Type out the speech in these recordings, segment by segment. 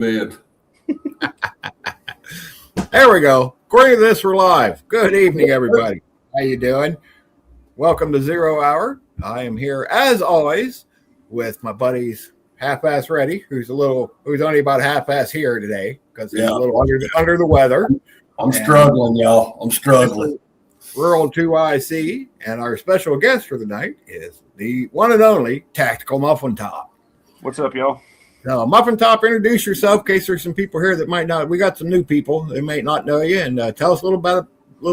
bed. There we go. According to this, we're live. Good evening, everybody. How you doing? Welcome to Zero Hour. I am here, as always, with my buddies Half-Ass Ready, who's only about half-ass here today because he's a little under the weather. I'm struggling, y'all. I'm struggling. Rural 2IC, and our special guest for the night is the one and only Tactical Muffin Top. What's up, y'all? Now, Muffin Top, introduce yourself in case there's some people here that might not. We got some new people that may not know you, and tell us a little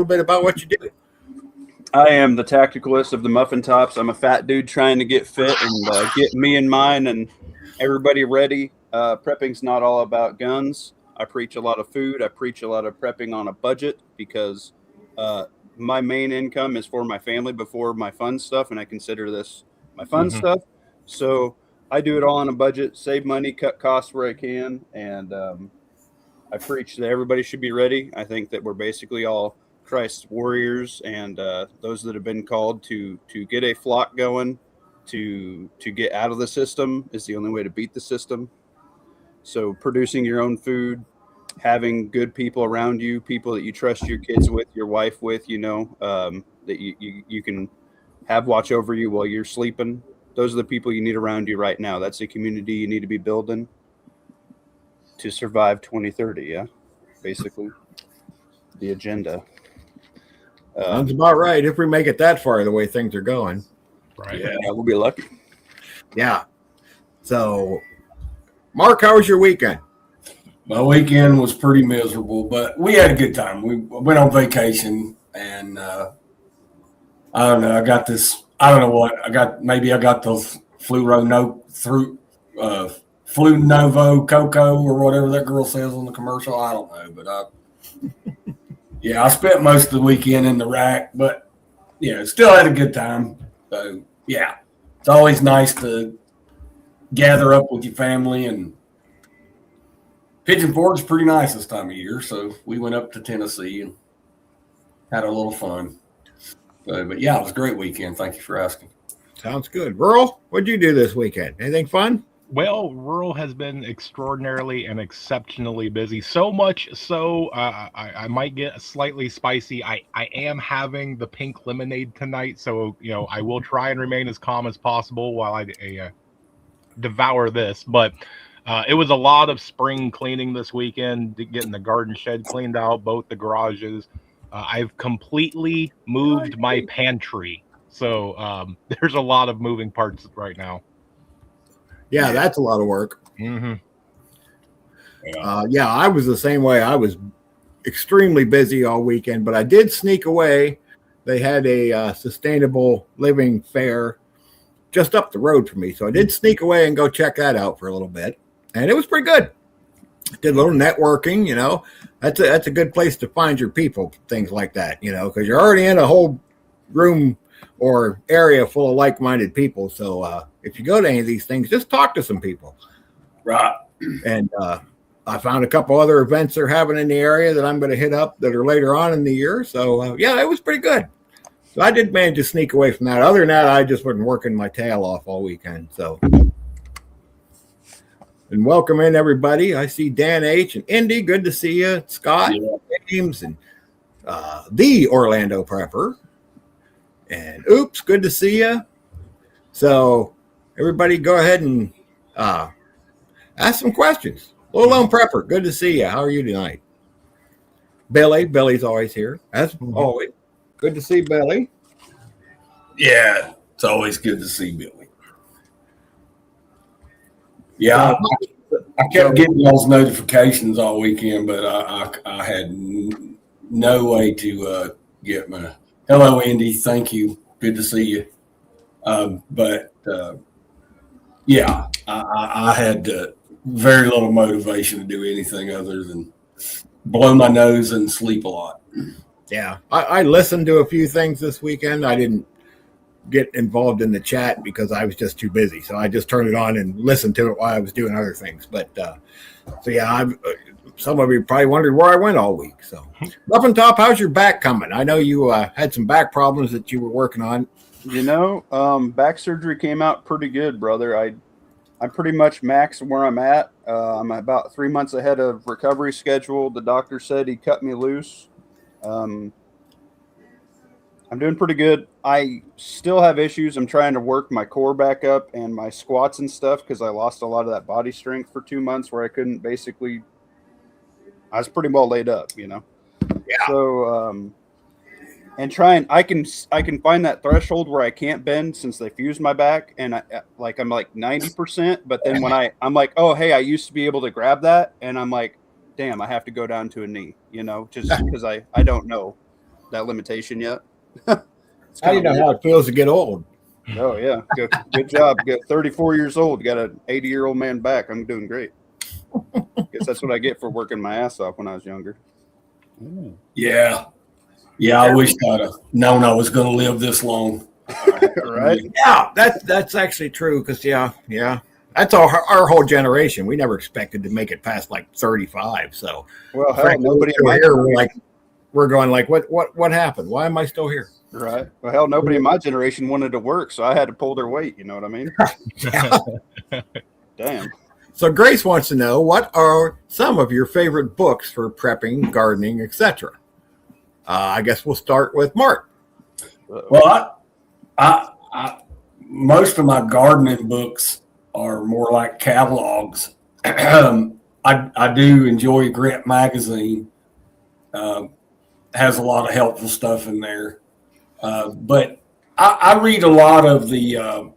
bit about what you do. I am the tacticalist of the Muffin Tops. I'm a fat dude trying to get fit and get me and mine and everybody ready. Prepping's not all about guns. I preach a lot of food. I preach a lot of prepping on a budget because my main income is for my family before my fun stuff, and I consider this my fun stuff. So I do it all on a budget, save money, cut costs where I can, and I preach that everybody should be ready. I think that we're basically all Christ's warriors, and those that have been called to get a flock going, to get out of the system is the only way to beat the system. So producing your own food, having good people around you, people that you trust your kids with, your wife with, that you can have watch over you while you're sleeping. Those are the people you need around you right now. That's the community you need to be building to survive 2030. Yeah, basically the agenda. Sounds about right. If we make it that far, the way things are going, right? Yeah, we'll be lucky. Yeah. So, Mark, how was your weekend? My weekend was pretty miserable, but we had a good time. We went on vacation, and I don't know. I got this. I don't know what I got. Maybe I got the Flu Novo Coco or whatever that girl says on the commercial. I don't know, but I spent most of the weekend in the rack, but still had a good time. So it's always nice to gather up with your family, and Pigeon Forge is pretty nice this time of year. So we went up to Tennessee and had a little fun. But it was a great weekend. Thank you for asking. Sounds good. Rural, what'd you do this weekend? Anything fun? Well, rural has been extraordinarily and exceptionally busy. So much so, I might get slightly spicy. I am having the pink lemonade tonight, so I will try and remain as calm as possible while I devour this. But it was a lot of spring cleaning this weekend, getting the garden shed cleaned out, both the garages. I've completely moved my pantry, so there's a lot of moving parts right now. Yeah, that's a lot of work. Mm-hmm. I was the same way. I was extremely busy all weekend, but I did sneak away. They had a sustainable living fair just up the road from me, so I did sneak away and go check that out for a little bit, and it was pretty good. Did a little networking, That's a good place to find your people, things like that, because you're already in a whole room or area full of like-minded people. So if you go to any of these things, just talk to some people. Right. And I found a couple other events they're having in the area that I'm going to hit up that are later on in the year. So, it was pretty good. So I did manage to sneak away from that. Other than that, I just wasn't working my tail off all weekend. So, and welcome in, everybody. I see Dan H. and Indy. Good to see you. Scott, James, and the Orlando Prepper. And Oops, good to see you. So, everybody go ahead and ask some questions. Low Lone Prepper, good to see you. How are you tonight? Billy's always here, as always. Good to see Billy. Yeah, it's always good to see Billy. Yeah, I kept getting those notifications all weekend, but I had no way to get my hello, Andy. Thank you. Good to see you. I had very little motivation to do anything other than blow my nose and sleep a lot. Yeah, I listened to a few things this weekend. I didn't get involved in the chat because I was just too busy. So I just turned it on and listened to it while I was doing other things. But some of you probably wondered where I went all week. So Muffin Top, how's your back coming? I know you had some back problems that you were working on. Back surgery came out pretty good, brother. I'm pretty much max where I'm at. I'm about 3 months ahead of recovery schedule. The doctor said he cut me loose. I'm doing pretty good. I still have issues. I'm trying to work my core back up and my squats and stuff because I lost a lot of that body strength for 2 months where I couldn't basically. I was pretty well laid up, you know. Yeah. So, and trying, I can find that threshold where I can't bend since they fused my back, and I'm like 90%. But then when I'm like, oh hey, I used to be able to grab that, and I'm like, damn, I have to go down to a knee, you know, just because I don't know that limitation yet. How do you know how it feels to get old? Oh yeah, good job. Get 34 years old, got an 80-year-old man back. I'm doing great. Guess that's what I get for working my ass off when I was younger. Yeah. Yeah, I wish I'd have known I was going to live this long. Right? Yeah, that's actually true because yeah, that's our whole generation. We never expected to make it past like 35. So, Well, hell, frankly, nobody we're in my here. We're going like, what happened? Why am I still here? Right. Well, hell, nobody in my generation wanted to work, so I had to pull their weight. You know what I mean? Damn. So Grace wants to know, what are some of your favorite books for prepping, gardening, etc.? I guess we'll start with Mark. Well, I most of my gardening books are more like catalogs. I do enjoy Grit magazine. Has a lot of helpful stuff in there. But I read a lot of the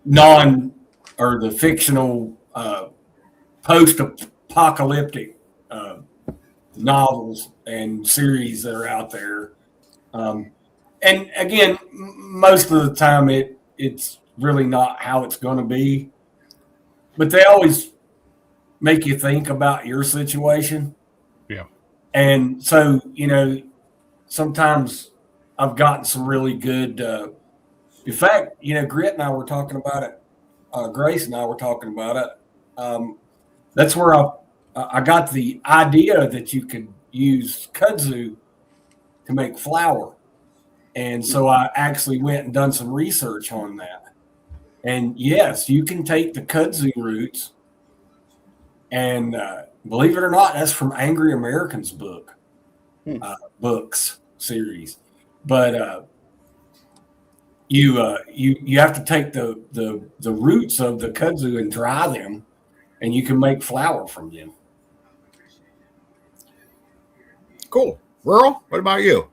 non or the fictional post-apocalyptic novels and series that are out there. And again, most of the time it's really not how it's going to be, but they always make you think about your situation. Yeah. And so, you know, sometimes I've gotten some really good, in fact, you know, Grit and I were talking about it. Grace and I were talking about it. That's where I got the idea that you could use kudzu to make flour. And so I actually went and done some research on that. And yes, you can take the kudzu roots and believe it or not, that's from Angry Americans books series. But you have to take the roots of the kudzu and dry them, and you can make flour from them. Cool. Rural, what about you?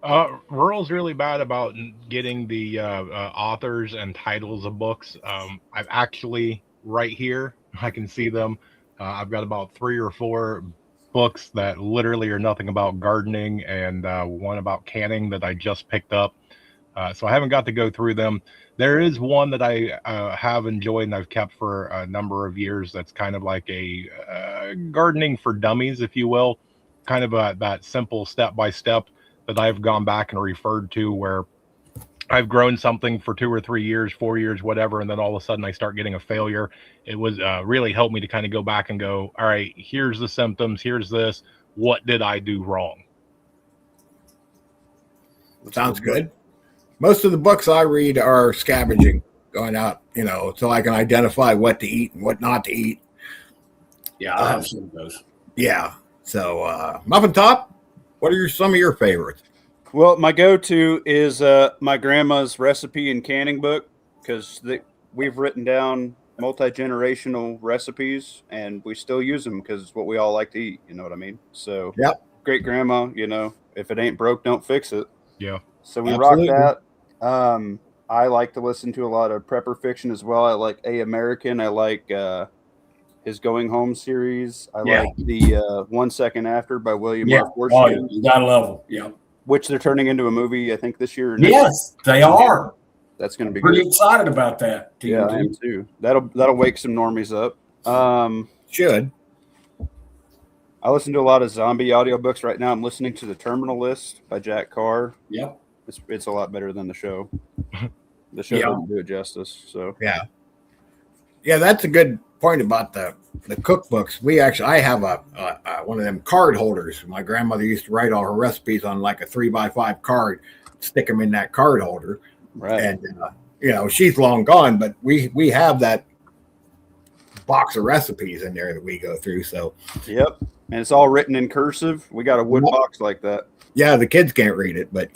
Rural's really bad about getting the authors and titles of books. I've actually right here, I can see them. I've got about 3 or 4 books that literally are nothing about gardening, and one about canning that I just picked up. So I haven't got to go through them. There is one that I have enjoyed and I've kept for a number of years. That's kind of like a gardening for dummies, if you will. Kind of that simple step-by-step that I've gone back and referred to, where I've grown something for 2 or 3 years, 4 years, whatever, and then all of a sudden I start getting a failure. It was really helped me to kind of go back and go, all right, here's the symptoms, here's this. What did I do wrong? Sounds good. Most of the books I read are scavenging, going out, you know, so I can identify what to eat and what not to eat. Yeah, I have some of those. Yeah. So, Muffin Top, what are some of your favorites? Well, my go-to is my grandma's recipe and canning book, because we've written down multi-generational recipes and we still use them because it's what we all like to eat. You know what I mean? So, Yep. Great grandma, you know, if it ain't broke, don't fix it. Yeah. So we Absolutely. rock that. I like to listen to a lot of prepper fiction as well. I like A American. I like his Going Home series. I like the 1 Second After by William R. Oh, Forstmann, you gotta love them. Yeah. which they're turning into a movie, I think, this year. Or next. Yes, they are. That's going to be Pretty good. excited about that. Yeah, I am too. That'll wake some normies up. Should. I listen to a lot of zombie audiobooks right now. I'm listening to The Terminal List by Jack Carr. Yep. It's a lot better than the show. The show doesn't do it justice. So Yeah, that's a good point about the cookbooks. I have a one of them card holders. My grandmother used to write all her recipes on like a 3x5 card, stick them in that card holder. right. And she's long gone, but we have that box of recipes in there that we go through. So Yep. And it's all written in cursive. We got a wood box like that. yeah, the kids can't read it, but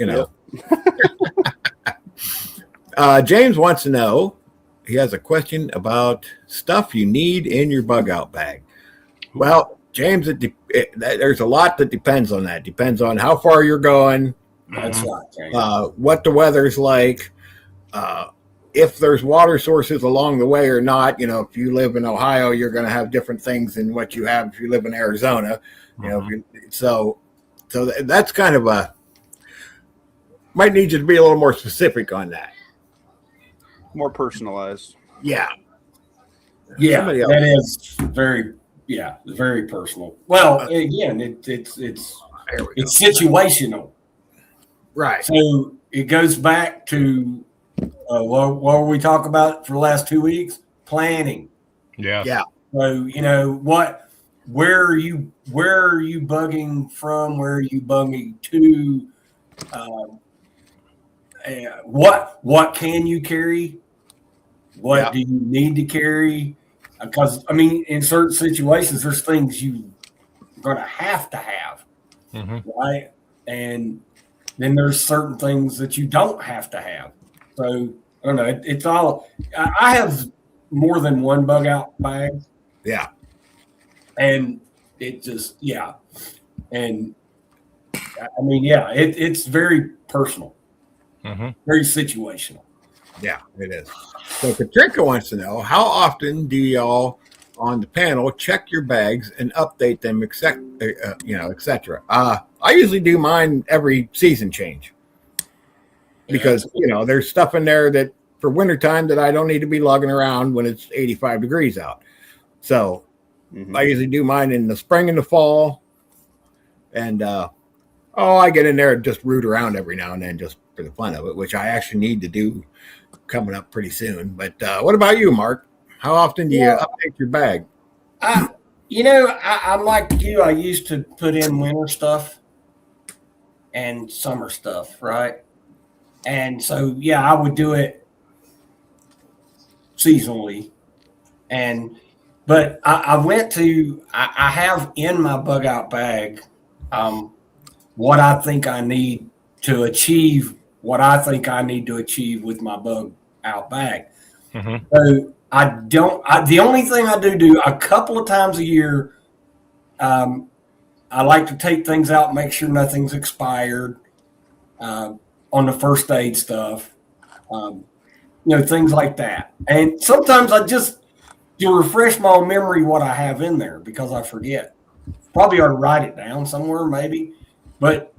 James wants to know, he has a question about stuff you need in your bug out bag. Well, James, there's a lot that depends on that. Depends on how far you're going. That's right. What the weather's like, if there's water sources along the way or not. If you live in Ohio, you're going to have different things than what you have if you live in Arizona. So that's kind of might need you to be a little more specific on that. More personalized. Yeah. Yeah, that is very personal. Well, again, it's situational. Right. So it goes back to what were we talking about for the last 2 weeks? Planning. Yeah. Yeah. So where are you bugging from? Where are you bugging to? What can you carry? What do you need to carry? Because in certain situations, there's things you're going to have, right? And then there's certain things that you don't have to have. So I don't know. It's all. I have more than one bug out bag. Yeah. And it just and it's very personal, very situational. Yeah, it is. So Katrinka wants to know, how often do y'all on the panel check your bags and update them, etc. I usually do mine every season change because there's stuff in there that for wintertime that I don't need to be lugging around when it's 85 degrees out. So I usually do mine in the spring and the fall, and I get in there and just root around every now and then just for the fun of it, which I actually need to do coming up pretty soon. But what about you, Mark? How often do you update your bag? I'm like you. I used to put in winter stuff and summer stuff, right? And so, I would do it seasonally. But I have in my bug out bag what I think I need to achieve, with my bug out bag. So the only thing I do a couple of times a year, I like to take things out, make sure nothing's expired on the first aid stuff, things like that. And sometimes I just to refresh my own memory what I have in there because I forget. Probably ought to write it down somewhere, maybe. But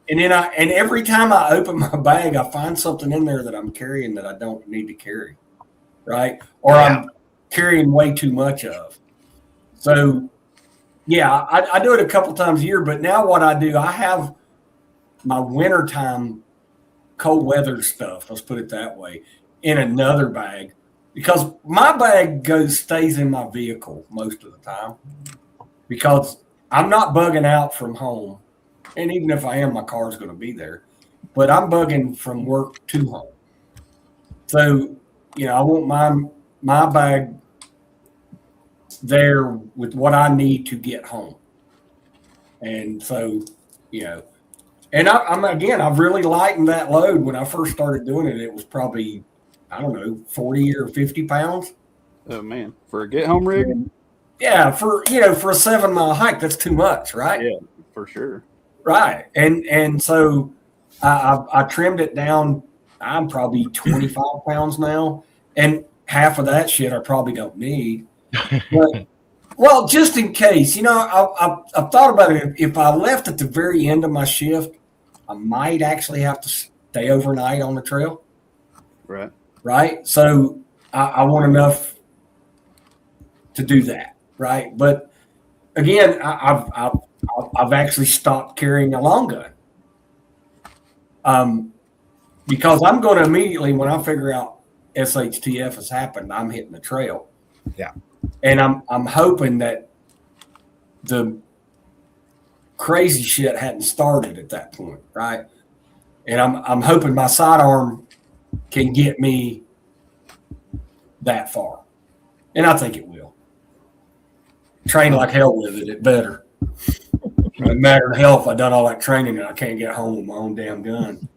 and every time I open my bag, I find something in there that I'm carrying that I don't need to carry, right? Or I'm carrying way too much of. So, I do it a couple times a year. But now what I do, I have my wintertime cold weather stuff, let's put it that way, in another bag. Because my bag stays in my vehicle most of the time because I'm not bugging out from home. And even if I am, my car's going to be there. But I'm bugging from work to home. So, I want my bag there with what I need to get home. And so, and I've really lightened that load. When I first started doing it, it was probably, 40 or 50 pounds. Oh man, for a get home rig? Yeah, for a 7 mile hike, that's too much, right? Yeah, for sure. Right. And so I trimmed it down. I'm probably 25 pounds now. And half of that shit I probably don't need. But, well, just in case, I've thought about it. If I left at the very end of my shift, I might actually have to stay overnight on the trail. Right. Right. So I want enough to do that. Right. But again, I've actually stopped carrying a long gun. Because I'm going to immediately, when I figure out SHTF has happened, I'm hitting the trail. Yeah. And I'm hoping that the crazy shit hadn't started at that point, right? And I'm hoping my sidearm can get me that far. And I think it will. Train like hell with it, it better. No matter the hell if I done all that training and I can't get home with my own damn gun.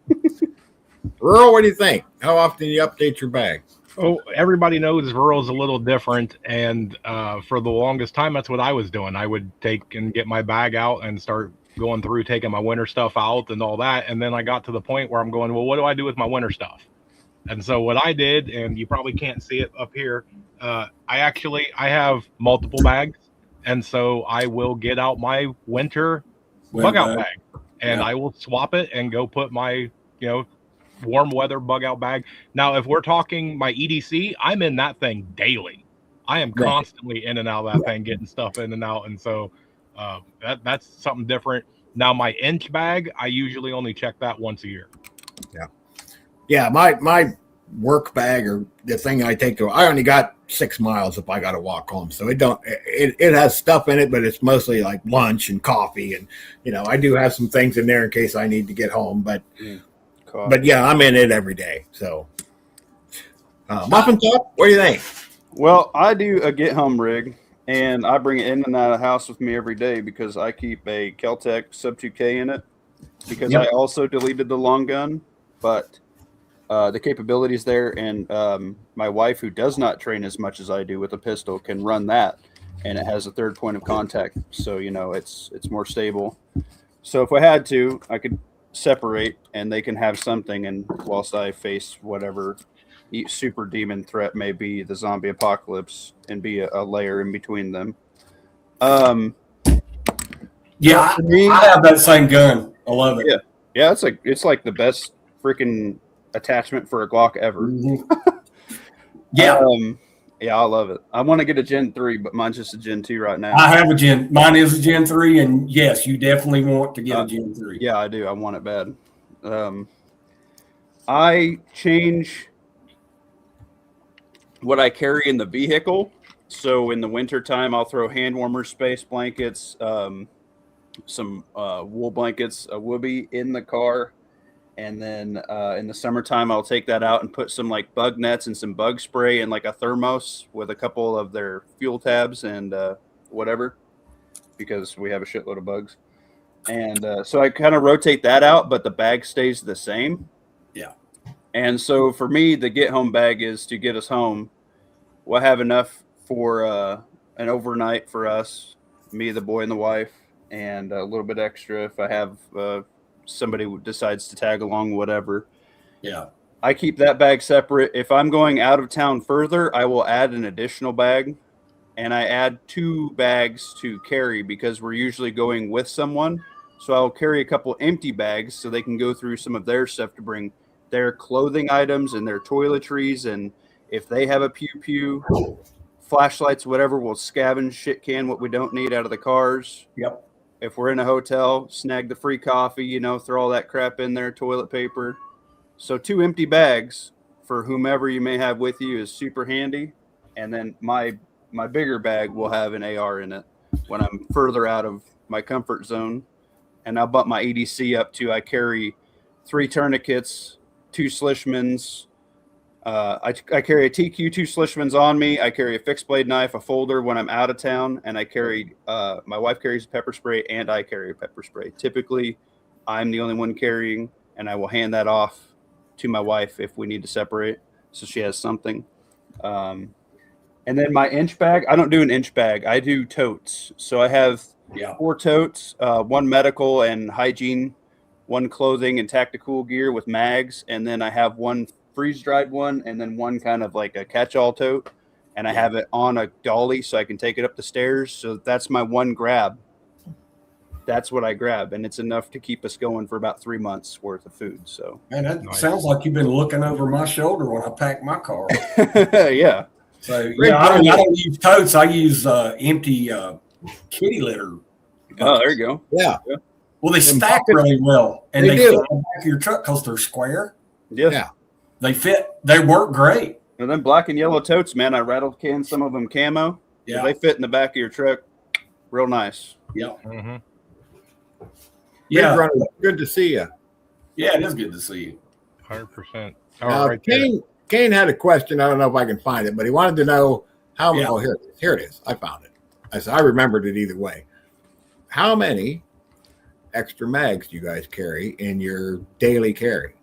Earl, what do you think? How often do you update your bag? Oh, everybody knows rural's a little different, and for the longest time, that's what I was doing. I would take and get my bag out and start going through, taking my winter stuff out and all that, and then I got to the point where I'm going, well, what do I do with my winter stuff? And so what I did, and you probably can't see it up here, I have multiple bags, and so I will get out my winter bug out bag, and I will swap it and go put my, warm weather bug out bag. Now, if we're talking my EDC, I'm in that thing daily. I am constantly in and out of that thing, getting stuff in and out. And so that's something different. Now, my inch bag, I usually only check that once a year. Yeah. My work bag, or the thing I take to, I only got 6 miles if I got to walk home. So it has stuff in it, but it's mostly like lunch and coffee. And, I do have some things in there in case I need to get home, but yeah, I'm in it every day. So, Muffin Top, what do you think? Well, I do a get home rig, and I bring it in and out of the house with me every day because I keep a Kel-Tec Sub 2K in it because I also deleted the long gun, but the capabilities there, and my wife, who does not train as much as I do with a pistol, can run that, and it has a third point of contact, so it's more stable. So if I had to, I could separate and they can have something, and whilst I face whatever super demon threat may be, the zombie apocalypse, and be a layer in between them. I have that same gun. I love it. Yeah, it's like the best freaking attachment for a Glock ever. Yeah, I love it. I want to get a Gen 3, but mine's just a Gen 2 right now. I have mine is a Gen 3, and yes, you definitely want to get a Gen 3. Yeah, I do. I want it bad. I change what I carry in the vehicle. So in the wintertime, I'll throw hand warmers, space blankets, some wool blankets, a Whoopee in the car. And then in the summertime, I'll take that out and put some like bug nets and some bug spray and like a thermos with a couple of their fuel tabs and whatever, because we have a shitload of bugs. And so I kind of rotate that out, but the bag stays the same. Yeah. And so for me, the get home bag is to get us home. We'll have enough for an overnight for us, me, the boy, and the wife, and a little bit extra if I have somebody who decides to tag along, whatever. Yeah. I keep that bag separate. If I'm going out of town further, I will add an additional bag, and I add 2 bags to carry because we're usually going with someone. So I'll carry a couple empty bags so they can go through some of their stuff to bring their clothing items and their toiletries. And if they have a pew, flashlights, whatever, we'll scavenge shit can what we don't need out of the cars. Yep. If we're in a hotel, snag the free coffee, throw all that crap in there, toilet paper. So 2 empty bags for whomever you may have with you is super handy. And then my bigger bag will have an AR in it when I'm further out of my comfort zone. And I'll bump my EDC up to, I carry 3 tourniquets, 2 Slishmans. I carry a TQ, 2 Slishmans on me. I carry a fixed blade knife, a folder when I'm out of town, and I carry. My wife carries a pepper spray, and I carry a pepper spray. Typically, I'm the only one carrying, and I will hand that off to my wife if we need to separate, so she has something. And then my inch bag, I don't do an inch bag. I do totes. So I have 4 totes, 1 medical and hygiene, 1 clothing and tactical gear with mags, and then I have 1 freeze-dried one, and then 1 kind of like a catch-all tote, and I have it on a dolly so I can take it up the stairs. So that's my 1 grab. That's what I grab, and it's enough to keep us going for about 3 months worth of food. So, man, that sounds like you've been looking over my shoulder when I pack my car. Yeah. So I don't use totes. I use empty kitty litter. Oh, there you go. Yeah. Well, they stack really well, and They they do. fit on the back of your truck because they're square. Yeah. They fit. They work great. And then black and yellow totes, man. I rattled can some of them camo. Yeah. They fit in the back of your truck. Real nice. Yep. Mm-hmm. Yeah. Good to see you. Yeah, it is good to see you. 100%. Now, right there. Kane had a question. I don't know if I can find it, but he wanted to know how many. Yeah. Oh, here it is. Here it is. I found it. I remembered it either way. How many extra mags do you guys carry in your daily carry?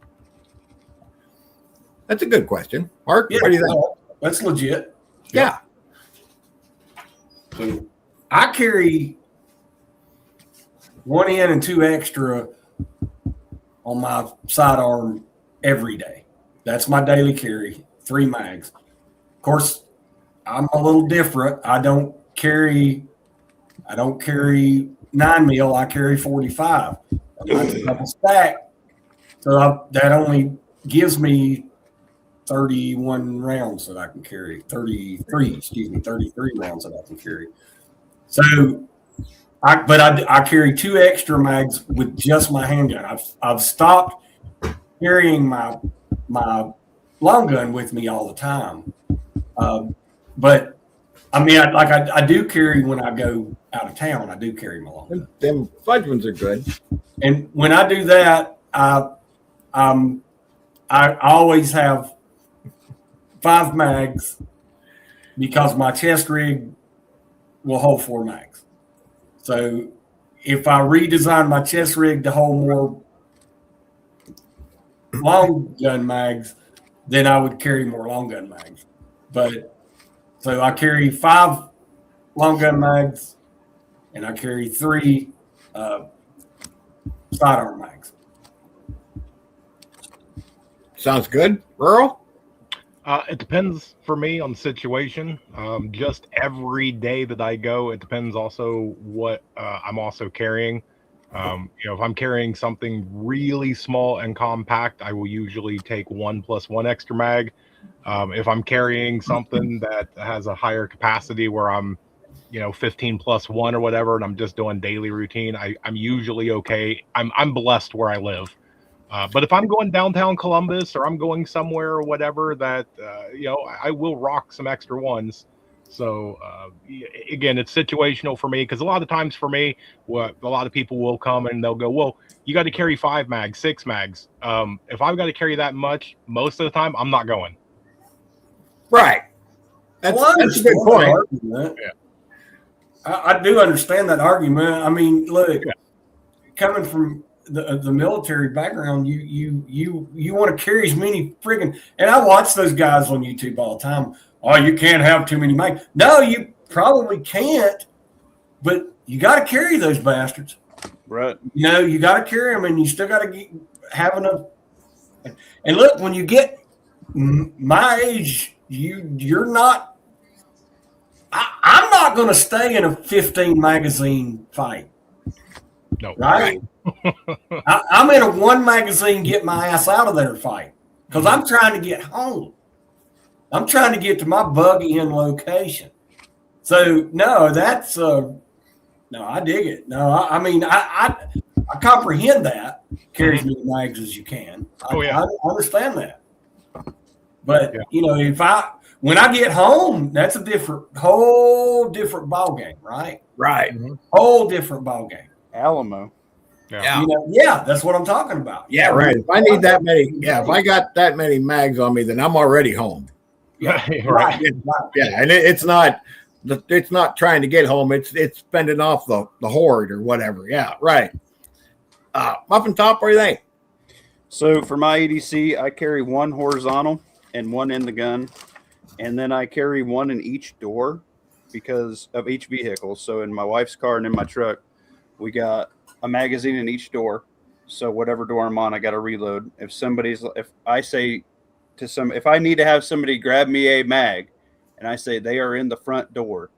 That's a good question. Mark, Yeah, what do you think? that's legit. Yeah. So I carry 1 in and 2 extra on my sidearm every day. That's my daily carry, 3 mags. Of course, I'm a little different. I don't carry 9 mil. I carry 45. That's a double stack. So that only gives me 31 rounds that I can carry. 33 rounds that I can carry. So I carry 2 extra mags with just my handgun. I've stopped carrying my long gun with me all the time. But I mean, I do carry when I go out of town. I do carry my long gun. Them fudge ones are good. And when I do that, I always have 5 mags because my chest rig will hold 4 mags. So if I redesign my chest rig to hold more long gun mags, then I would carry more long gun mags. But so I carry 5 long gun mags and I carry 3 sidearm mags. Sounds good. Earl? It depends for me on the situation. Just every day that I go, it depends also what I'm also carrying. If I'm carrying something really small and compact, I will usually take 1 + 1 extra mag. If I'm carrying something that has a higher capacity where I'm 15 + 1 or whatever, and I'm just doing daily routine, I'm usually okay. I'm blessed where I live. But if I'm going downtown Columbus or I'm going somewhere or whatever that, I will rock some extra ones. So, again, it's situational for me because a lot of times for me, a lot of people will come and they'll go, well, you got to carry 5 mags, 6 mags. If I've got to carry that much, most of the time, I'm not going. Right. That's a good point. Yeah. I do understand that argument. I mean, look, coming from the military background, you want to carry as many friggin', and I watch those guys on YouTube all the time. Oh, you can't have too many mags. No, you probably can't, but you got to carry those bastards. Right. You got to carry them, and you still got to have enough. And look, when you get my age, you're not. I'm not going to stay in a 15 magazine fight. No. Right. I'm in a 1 magazine, get my ass out of there fight because I'm trying to get home. I'm trying to get to my buggy in location. So no, that's no, I dig it. No, I mean I comprehend that. Carry as many mags as you can. I understand that. But when I get home, that's a whole different ball game, right? Right. Whole different ball game. Alamo. Yeah. That's what I'm talking about. Yeah, right. If I need that many, if I got that many mags on me, then I'm already home. Yeah, Right. Yeah, and it's not trying to get home. It's spending off the horde or whatever. Yeah, right. Muffin Top, what do you think? So for my EDC, I carry 1 horizontal and 1 in the gun, and then I carry 1 in each door because of each vehicle. So in my wife's car and in my truck, we got a magazine in each door. So whatever door I'm on, I got to reload. If I need to have somebody grab me a mag and I say they are in the front door,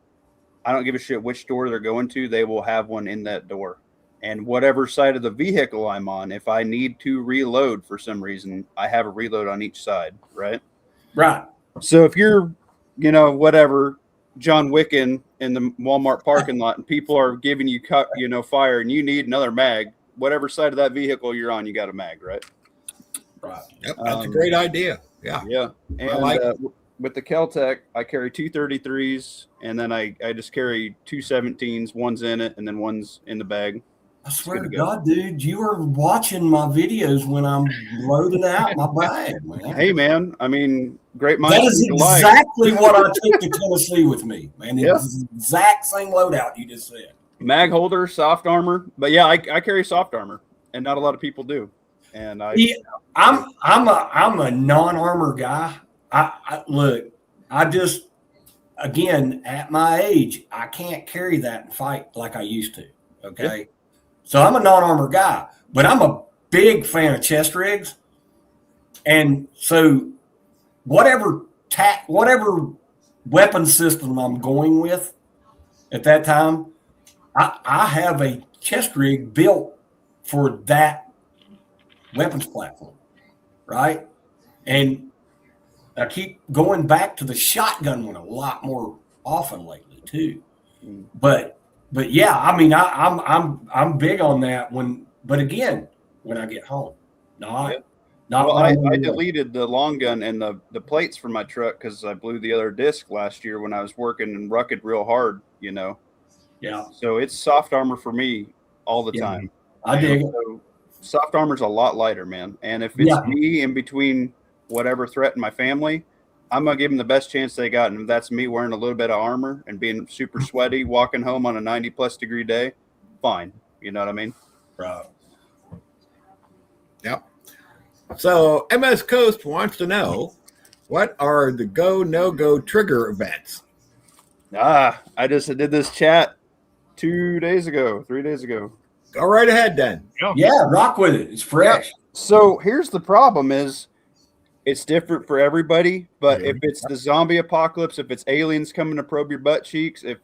I don't give a shit which door they're going to, they will have one in that door. And whatever side of the vehicle I'm on, if I need to reload for some reason, I have a reload on each side, right? Right. So if you're, whatever, John Wicken in the Walmart parking lot and people are giving you fire and you need another mag, whatever side of that vehicle you're on, you got a mag, right? Right. Yep, that's a great idea. Yeah. Yeah. And with the Kel-Tec, I carry 2 33s and then I just carry 2 17s, one's in it and then one's in the bag. I swear to God, dude, you are watching my videos when I'm loading out my bag, man. Hey, man. I mean, great minds That is think alike. exactly what I take to Tennessee with me, man. Yeah. It's the exact same loadout you just said. Mag holder, soft armor. But yeah, I carry soft armor, and not a lot of people do. And I'm a non-armor guy. Look, I just, again, at my age, I can't carry that and fight like I used to. Okay. Yeah. So I'm a non-armor guy, but I'm a big fan of chest rigs. And so whatever weapon system I'm going with at that time, I have a chest rig built for that weapons platform, right? And I keep going back to the shotgun one a lot more often lately too. But yeah, I mean, I'm big on that but again, when I get home, not. Well, I deleted the long gun and the plates from my truck because I blew the other disc last year when I was working and rucked real hard, you know. Yeah. So it's soft armor for me all the time. I dig it. So soft armor's a lot lighter, man. And if it's me in between whatever threat in my family, I'm gonna give them the best chance they got. And if that's me wearing a little bit of armor and being super sweaty, walking home on a 90+ degree day, fine. You know what I mean? Right. Yep. So MS Coast wants to know, what are the go, no-go trigger events? I just did this chat 3 days ago. Go right ahead then. Yeah, rock with it. It's fresh. So here's the problem is it's different for everybody, but if it's the zombie apocalypse, if it's aliens coming to probe your butt cheeks, if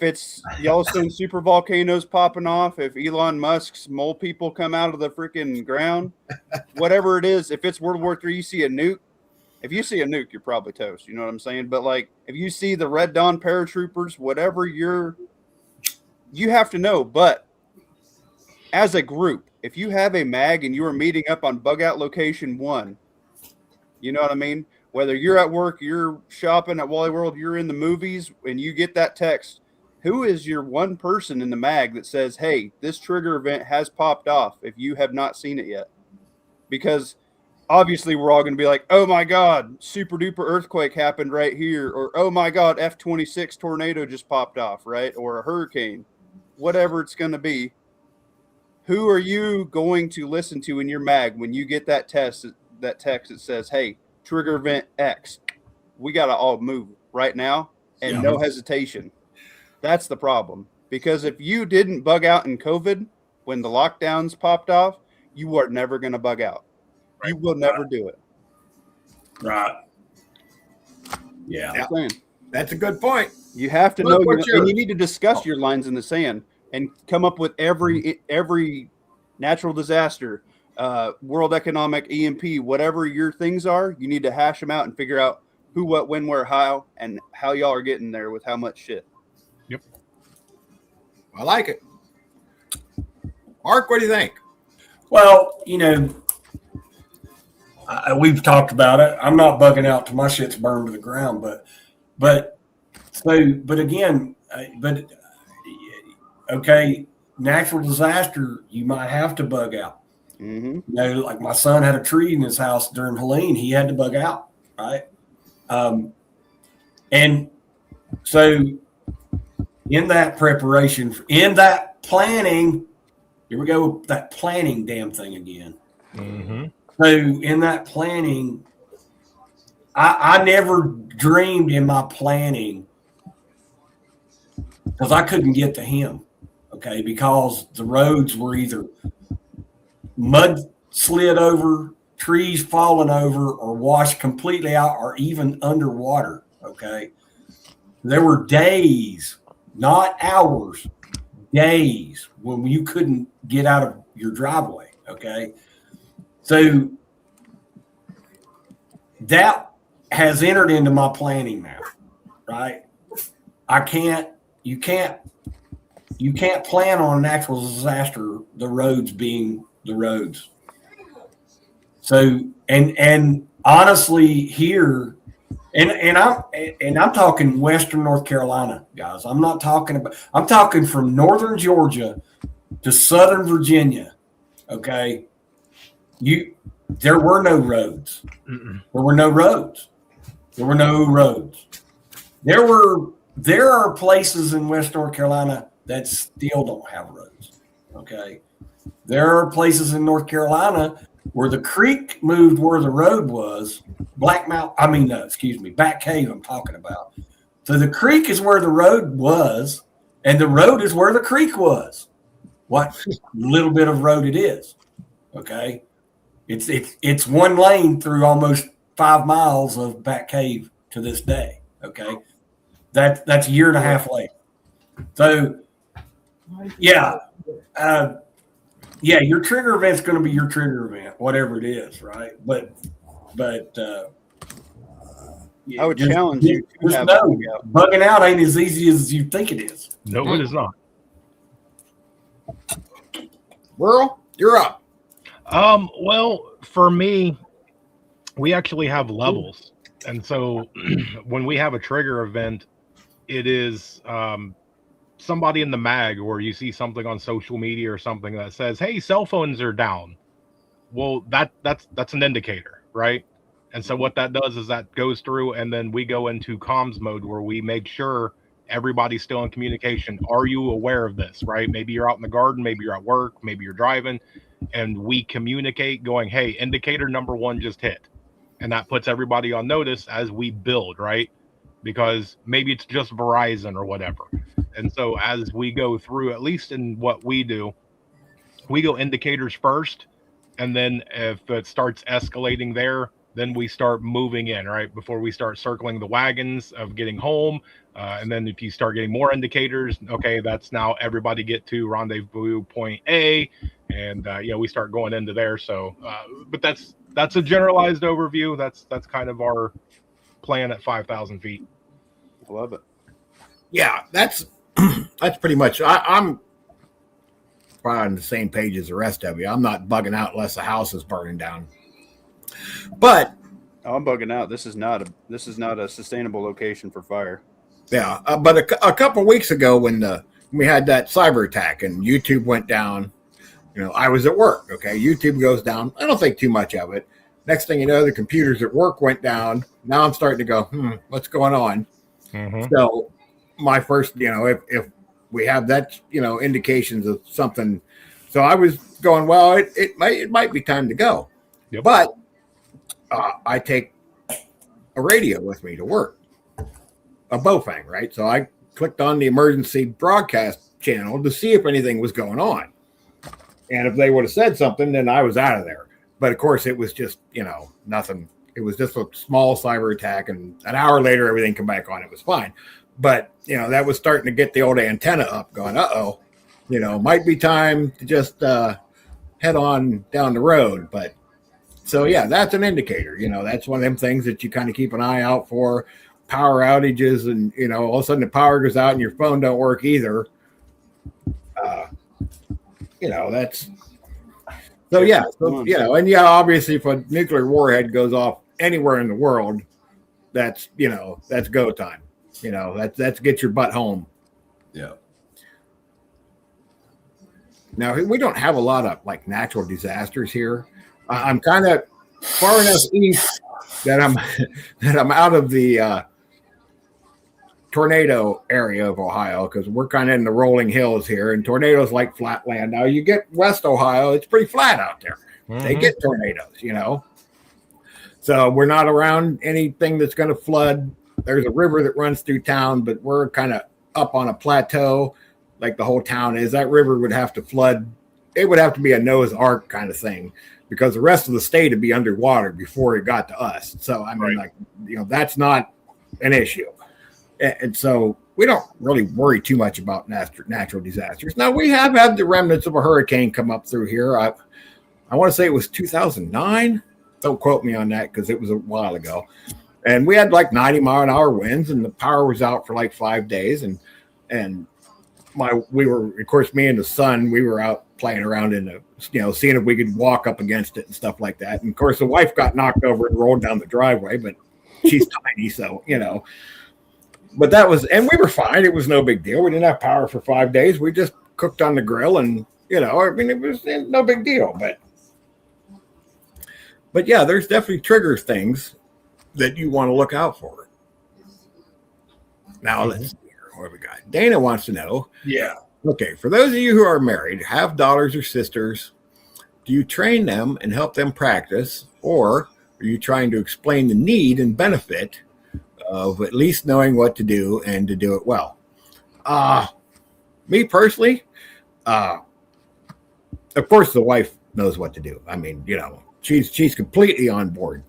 it's Yellowstone super volcanoes popping off, if Elon Musk's mole people come out of the freaking ground, whatever it is, if it's World War III, you see a nuke. If you see a nuke, you're probably toast. You know what I'm saying? But like, if you see the Red Dawn paratroopers, whatever you have to know. But as a group, if you have a mag and you are meeting up on bug out location 1, you know what I mean? Whether you're at work, you're shopping at Wally World, you're in the movies, and you get that text, who is your one person in the mag that says, hey, this trigger event has popped off if you have not seen it yet? Because obviously we're all going to be like, oh my God, super duper earthquake happened right here. Or, oh my God, F-26 tornado just popped off, right? Or a hurricane, whatever it's going to be. Who are you going to listen to in your mag when you get that text that says, hey, trigger event X, we got to all move right now and no hesitation. That's the problem. Because if you didn't bug out in COVID when the lockdowns popped off, you are never going to bug out. Right. You will never do it. Right. Yeah. That's a good point. You have to know, and you need to discuss your lines in the sand and come up with every natural disaster, world economic, EMP, whatever your things are, you need to hash them out and figure out who, what, when, where, how, and how y'all are getting there with how much shit. Yep. I like it. Mark, what do you think? Well, we've talked about it. I'm not bugging out till my shit's burned to the ground, but again, okay, natural disaster, you might have to bug out. Mm-hmm. Like my son had a tree in his house during Helene, he had to bug out, right? And so in that preparation, in that planning, here we go, that planning damn thing again. Mm-hmm. So in that planning, I never dreamed in my planning, because I couldn't get to him, okay, because the roads were either mud slid over, trees falling over, or washed completely out, or even underwater, okay? There were days, not hours, days when you couldn't get out of your driveway, okay? So that has entered into my planning now, right? You can't plan on a natural disaster, the roads being the roads. So, and honestly here, and I'm talking Western North Carolina, guys. I'm talking from Northern Georgia to Southern Virginia. Okay, there were no roads. Mm-mm. There were no roads. There were no roads. There are places in West North Carolina that still don't have roads. Okay, there are places in North Carolina where the creek moved where the road was. Back Cave. I'm talking about. So the creek is where the road was, and the road is where the creek was. What little bit of road it is. Okay, it's one lane through almost 5 miles of Back Cave to this day. Okay, that's a year and a half later. So yeah, your trigger event's going to be your trigger event, whatever it is, right? But I would challenge you to just have know bugging out ain't as easy as you think it is. No, it is not. Whirl, you're up. Well, for me, we actually have levels. And so when we have a trigger event, it is somebody in the mag, or you see something on social media or something that says, hey, cell phones are down. Well, that's an indicator, right? And so what that does is that goes through, and then we go into comms mode where we make sure everybody's still in communication. Are you aware of this, right? Maybe you're out in the garden, maybe you're at work, maybe you're driving, and we communicate going, hey, indicator number 1 just hit. And that puts everybody on notice as we build, right? Because maybe it's just Verizon or whatever. And so as we go through, at least in what we do, we go indicators first. And then if it starts escalating there, then we start moving in, right? Before we start circling the wagons of getting home. And then if you start getting more indicators, okay, that's now everybody get to rendezvous point A. And, we start going into there. So, but that's a generalized overview. That's kind of our plan at 5,000 feet. I love it. Yeah, that's pretty much. I'm probably on the same page as the rest of you. I'm not bugging out unless the house is burning down. But I'm bugging out. This is not a sustainable location for fire. yeah, but a couple of weeks ago when we had that cyber attack and YouTube went down, I was at work. Okay, YouTube goes down. I don't think too much of it. Next thing you know, the computers at work went down. Now I'm starting to go, what's going on? Mm-hmm. So my first, if we have that, indications of something. So I was going, well, it might be time to go. Yep. But I take a radio with me to work, a Bofang, right? So I clicked on the emergency broadcast channel to see if anything was going on. And if they would have said something, then I was out of there. But of course, it was just, nothing. It was just a small cyber attack. And an hour later, everything came back on. It was fine. But, that was starting to get the old antenna up going, might be time to just head on down the road. But so, yeah, that's an indicator. That's one of them things that you kind of keep an eye out for. Power outages and, all of a sudden the power goes out and your phone don't work either. That's so, yeah. So, and obviously if a nuclear warhead goes off anywhere in the world, that's go time. That's get your butt home. Yeah. Now, we don't have a lot of like natural disasters here. I'm kind of far enough east that I'm out of the tornado area of Ohio, because we're kind of in the rolling hills here, and tornadoes like flat land. Now you get West Ohio, it's pretty flat out there. Mm-hmm. They get tornadoes, So we're not around anything that's going to flood. There's a river that runs through town, but we're kind of up on a plateau like the whole town is. That river would have to flood. It would have to be a Noah's Ark kind of thing, because the rest of the state would be underwater before it got to us. So, I mean, that's not an issue. And so we don't really worry too much about natural disasters. Now, we have had the remnants of a hurricane come up through here. I want to say it was 2009. Don't quote me on that because it was a while ago. And we had like 90-mile-an-hour winds, and the power was out for like 5 days. And we were, of course, me and the son, we were out playing around in the, seeing if we could walk up against it and stuff like that. And of course, the wife got knocked over and rolled down the driveway, but she's tiny, so But that was, and we were fine. It was no big deal. We didn't have power for 5 days. We just cooked on the grill, and I mean, it was no big deal. But yeah, there's definitely trigger things that you want to look out for. Now let's see here. What have we got? Dana wants to know. Yeah. Okay, for those of you who are married, have daughters or sisters, do you train them and help them practice, or are you trying to explain the need and benefit of at least knowing what to do and to do it well? Me personally, of course the wife knows what to do. I mean, she's completely on board.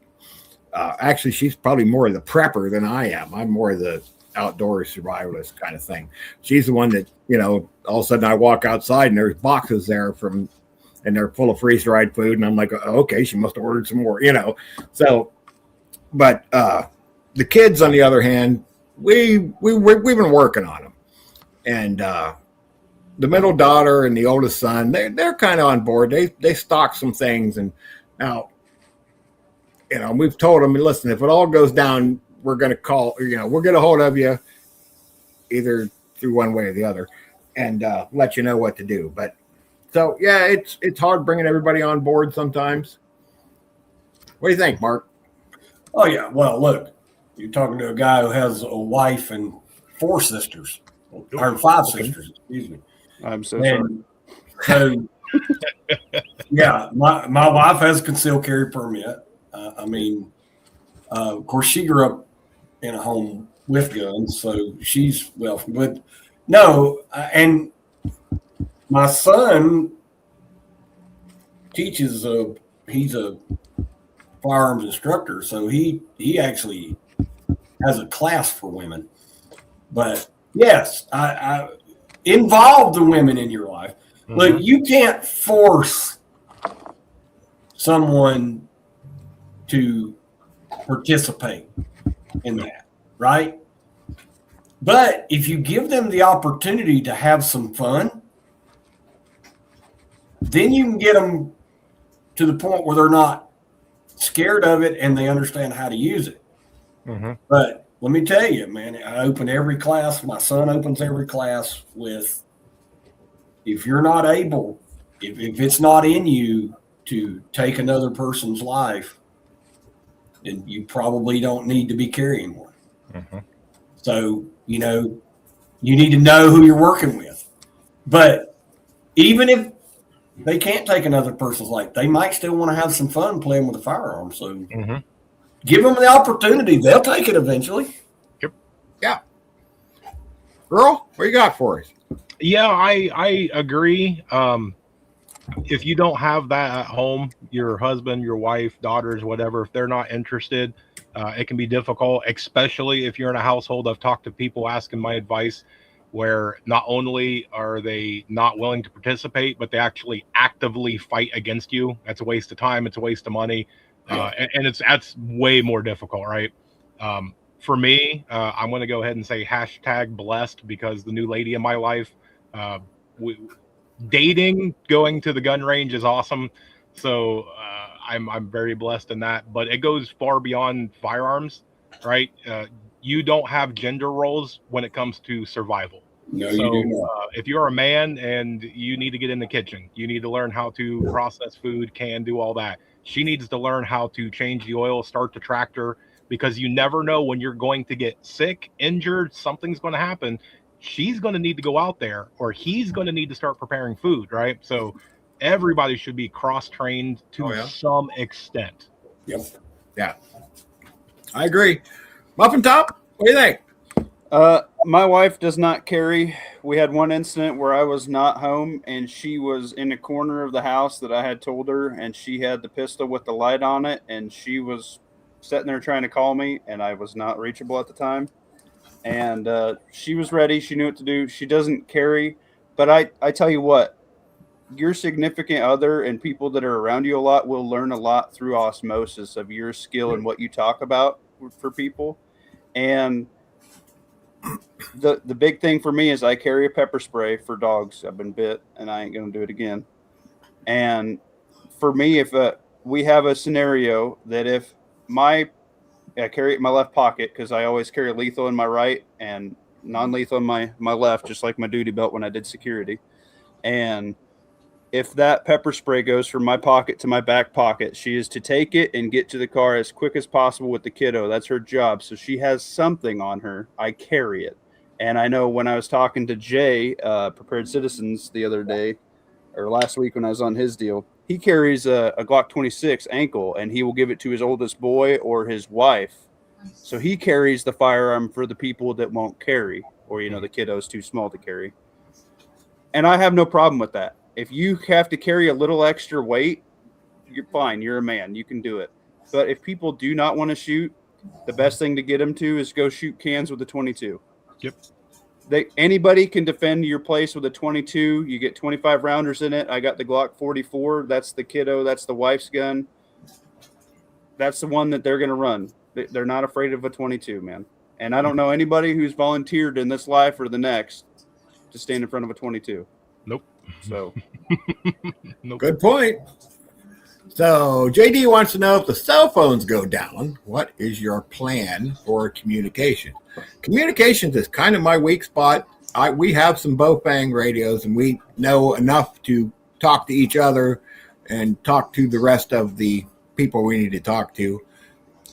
Actually, she's probably more the prepper than I am. I'm more the outdoor survivalist kind of thing. She's the one that, all of a sudden I walk outside and there's boxes there and they're full of freeze-dried food, and I'm like, oh, okay, she must have ordered some more, So, but the kids, on the other hand, we've been working on them, and the middle daughter and the oldest son, they're kind of on board. They stock some things, and now, we've told them, listen, if it all goes down, we're going to call, we'll get a hold of you either through one way or the other, and let you know what to do. But so yeah, it's hard bringing everybody on board sometimes. What do you think, Mark? Oh yeah. Well, look, you're talking to a guy who has a wife and 4 sisters, or 5 sisters. Excuse me. I'm so sorry. So yeah, my wife has a concealed carry permit. Of course, she grew up in a home with guns, so she's welcome. But no, and my son teaches. He's a firearms instructor, so he actually has a class for women. But yes, I involve the women in your life. Mm-hmm. Look, you can't force someone to participate in that, right? But if you give them the opportunity to have some fun, then you can get them to the point where they're not scared of it and they understand how to use it. Mm-hmm. But let me tell you, man, I open every class. My son opens every class with, if you're not able, if it's not in you to take another person's life, then you probably don't need to be carrying one. Mm-hmm. So, you need to know who you're working with. But even if they can't take another person's life, they might still want to have some fun playing with a firearm. So give them the opportunity. They'll take it eventually. Yep. Yeah. Earl, what you got for us? Yeah, I agree. If you don't have that at home, your husband, your wife, daughters, whatever, if they're not interested, it can be difficult, especially if you're in a household. I've talked to people asking my advice where not only are they not willing to participate, but they actually actively fight against you. That's a waste of time. It's a waste of money. And that's way more difficult, right? For me, I'm going to go ahead and say #blessed, because the new lady in my life, dating, going to the gun range is awesome. So I'm very blessed in that, but it goes far beyond firearms, right? You don't have gender roles when it comes to survival. No, so you do not. If you're a man and you need to get in the kitchen, you need to learn how to process food, do all that. She needs to learn how to change the oil, start the tractor, because you never know when you're going to get sick, injured, something's going to happen. She's going to need to go out there, or he's going to need to start preparing food, right? So everybody should be cross-trained to some extent. Yep. Yeah. I agree. Muffin Top, what do you think? My wife does not carry. We had one incident where I was not home and she was in a corner of the house that I had told her, and she had the pistol with the light on it, and she was sitting there trying to call me, and I was not reachable at the time. And she was ready. She knew what to do. She doesn't carry. But I tell you what, your significant other and people that are around you a lot will learn a lot through osmosis of your skill and what you talk about for people. And the big thing for me is I carry a pepper spray for dogs. I've been bit and I ain't going to do it again. And for me, if we have a scenario that if carry it in my left pocket because I always carry lethal in my right and non-lethal in my left, just like my duty belt when I did security. And if that pepper spray goes from my pocket to my back pocket, she is to take it and get to the car as quick as possible with the kiddo. That's her job. So she has something on her. I carry it. And I know when I was talking to Jay, Prepared Citizens, the other day, or last week when I was on his deal, he carries a Glock 26 ankle, and he will give it to his oldest boy or his wife. So he carries the firearm for the people that won't carry, or, the kiddo's too small to carry. And I have no problem with that. If you have to carry a little extra weight, you're fine. You're a man. You can do it. But if people do not want to shoot, the best thing to get them to is go shoot cans with a 22. Yep. Anybody can defend your place with a 22. You get 25 rounders in it. I got the Glock 44. That's the kiddo. That's the wife's gun. That's the one that they're going to run. They're not afraid of a 22, man. And I don't know anybody who's volunteered in this life or the next to stand in front of a 22. Nope. So, Nope. Good point. So JD wants to know, if the cell phones go down, what is your plan for communication? Communications is kind of my weak spot. We have some Bofang radios, and we know enough to talk to each other and talk to the rest of the people we need to talk to.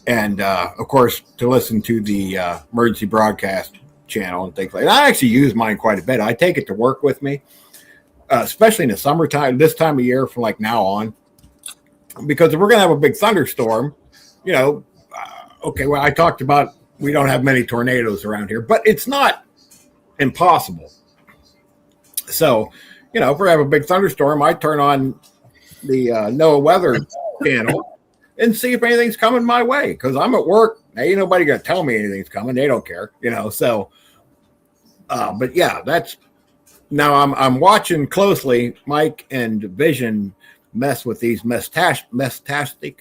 And, of course, to listen to the emergency broadcast channel and things like that. I actually use mine quite a bit. I take it to work with me, especially in the summertime, this time of year from like now on. Because if we're going to have a big thunderstorm, okay, well, I talked about we don't have many tornadoes around here, but it's not impossible. So, if we're going to have a big thunderstorm, I turn on the NOAA weather channel and see if anything's coming my way, because I'm at work. Ain't nobody going to tell me anything's coming. They don't care, so. But yeah, that's now I'm watching closely. Mike and Vision mess with these mestastic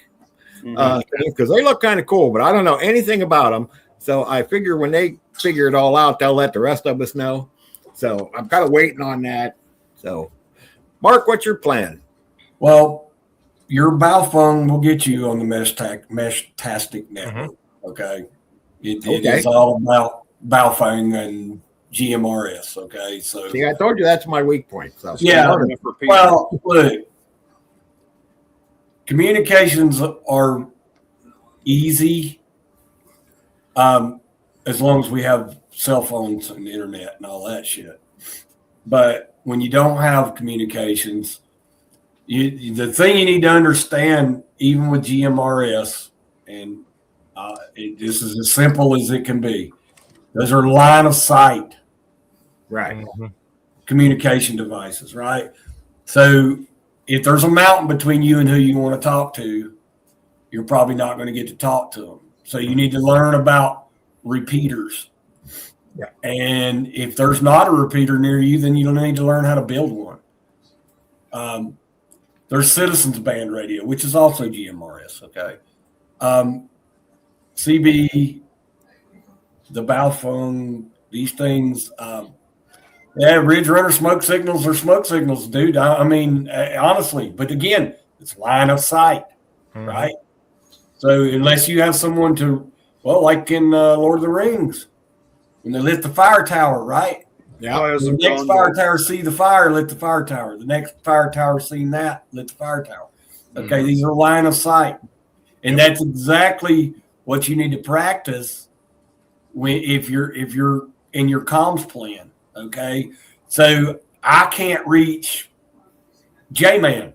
because they look kind of cool, but I don't know anything about them. So I figure when they figure it all out, they'll let the rest of us know. So I'm kind of waiting on that. So, Mark, what's your plan? Well, your Baofeng will get you on the Mestastic network. Okay. It is all about Baofeng and GMRS. Okay. So see, I told you that's my weak point. So yeah. Well, look, communications are easy as long as we have cell phones and internet and all that shit. But when you don't have communications, the thing you need to understand, even with GMRS, and this is as simple as it can be, those are line of sight, right? Communication devices, right? So if there's a mountain between you and who you want to talk to, you're probably not going to get to talk to them. So you need to learn about repeaters. Yeah. And if there's not a repeater near you, then you need to learn how to build one. There's Citizens Band Radio, which is also GMRS, okay? CB, the Baofeng, these things. Ridge Runner smoke signals are smoke signals, dude. I mean, honestly. But again, it's line of sight, right? So unless you have someone to, well, like in Lord of the Rings, when they lit the fire tower, right? Yeah. The next fire tower see the fire, lit the fire tower. The next fire tower seen that, lit the fire tower. Okay, these are line of sight. And that's exactly what you need to practice if you're in your comms plan. Okay, so I can't reach J-Man,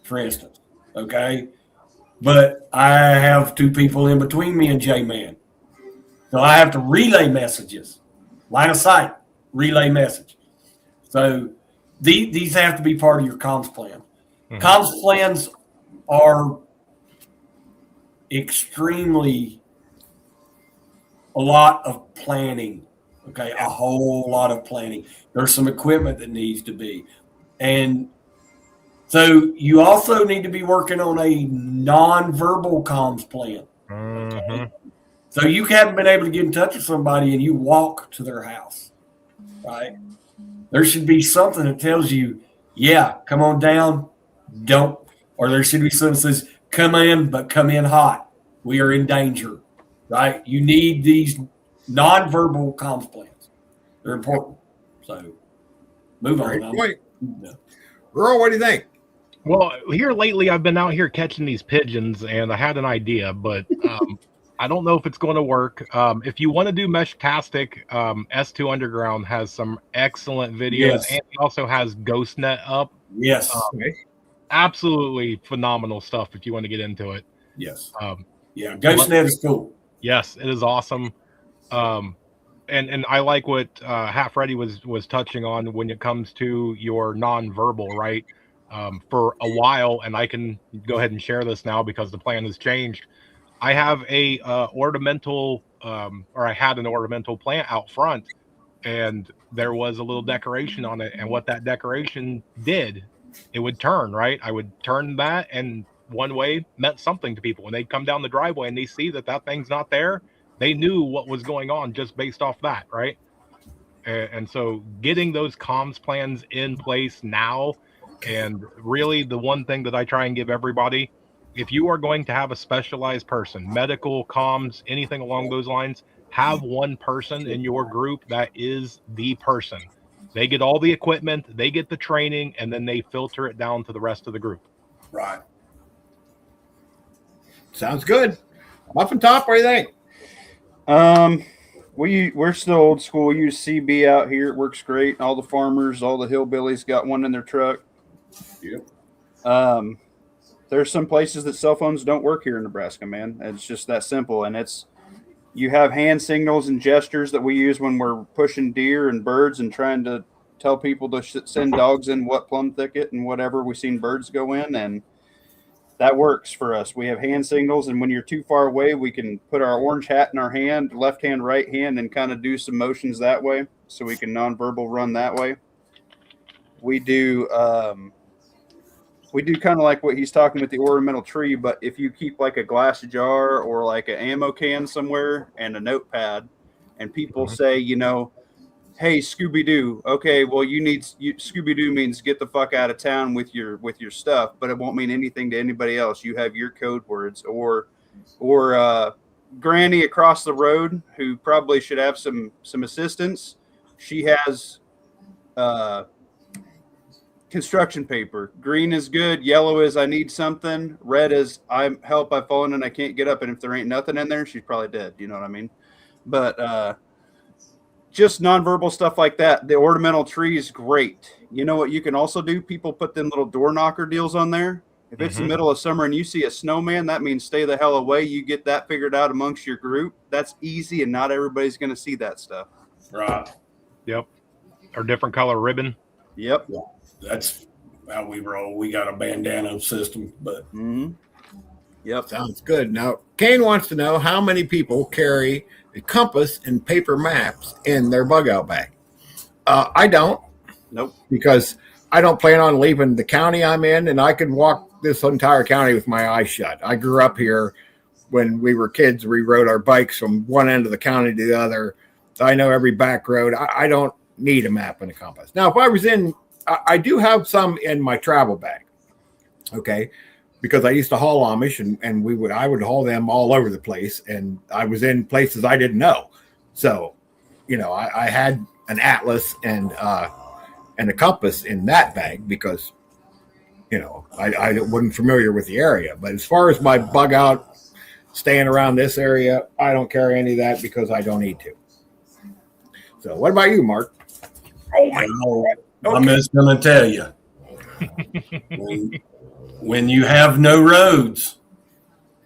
for instance. Okay, but I have two people in between me and J-Man, so I have to relay messages, line of sight, relay message. So these have to be part of your comms plan. Comms plans are extremely a lot of planning. Okay, a whole lot of planning. There's some equipment that needs to be. And so you also need to be working on a non-verbal comms plan. Okay? So you haven't been able to get in touch with somebody and you walk to their house, right? There should be something that tells you, yeah, come on down, or there should be something that says, come in, but come in hot. We are in danger, right? You need these nonverbal comms plans. They're important. So move on. Great point. Yeah. Earl, what do you think? Well, here lately, I've been out here catching these pigeons, and I had an idea, but I don't know if it's going to work. If you want to do Meshtastic, S2 Underground has some excellent videos, Yes. and he also has GhostNet up. Yes. Absolutely phenomenal stuff if you want to get into it. Yes. Um, Yeah. GhostNet is cool. Yes, it is awesome. And I like what Half Ready was touching on when it comes to your nonverbal, right? For a while, and I can go ahead and share this now because the plan has changed. I have a ornamental, or I had an ornamental plant out front, and there was a little decoration on it. And what that decoration did, it would turn, right? I would turn that, and one way meant something to people. When they'd come down the driveway and they see that thing's not there, they knew what was going on just based off that, right? And so getting those comms plans in place now, and really the one thing that I try and give everybody, if you are going to have a specialized person, medical, comms, anything along those lines, have one person in your group that is the person. They get all the equipment, they get the training, and then they filter it down to the rest of the group. Right. Sounds good. Muffin Top, what do you think? We're still old school. We use CB out here. It works great. All the farmers, all the hillbillies got one in their truck. Yep. There's some places that cell phones don't work here in Nebraska, man. It's just that simple. And you have hand signals and gestures that we use when we're pushing deer and birds and trying to tell people to send dogs in what plum thicket and whatever we've seen birds go in. And that works for us. We have hand signals, and when you're too far away, we can put our orange hat in our hand, left hand, right hand, and kind of do some motions that way, so we can nonverbal run that way. We do kind of like what he's talking with the ornamental tree, but if you keep like a glass jar or like an ammo can somewhere and a notepad, and people say, hey, Scooby-Doo. Okay, well, Scooby-Doo means get the fuck out of town with your stuff, but it won't mean anything to anybody else. You have your code words. Or Granny across the road, who probably should have some assistance. She has construction paper. Green is good. Yellow is I need something. Red is I've fallen and I can't get up. And if there ain't nothing in there, she's probably dead. You know what I mean? But just nonverbal stuff like that. The ornamental tree is great. You know what you can also do? People put them little door knocker deals on there. If it's the middle of summer and you see a snowman, that means stay the hell away. You get that figured out amongst your group. That's easy, and not everybody's going to see that stuff. Right. Yep. Or different color ribbon. Yep. That's how we roll. We got a bandana system, but Yep. Sounds good. Now, Kane wants to know how many people carry a compass and paper maps in their bug out bag. I don't. Nope. Because I don't plan on leaving the county I'm in, and I could walk this entire county with my eyes shut. I grew up here. When we were kids, we rode our bikes from one end of the county to the other. I know every back road. I don't need a map and a compass. Now, if I was in, I do have some in my travel bag. Okay. Because I used to haul Amish, and I would haul them all over the place, and I was in places I didn't know. So, I had an atlas and a compass in that bag because, I wasn't familiar with the area. But as far as my bug out, staying around this area, I don't carry any of that because I don't need to. So, what about you, Mark? I'm just going to tell you. When you have no roads,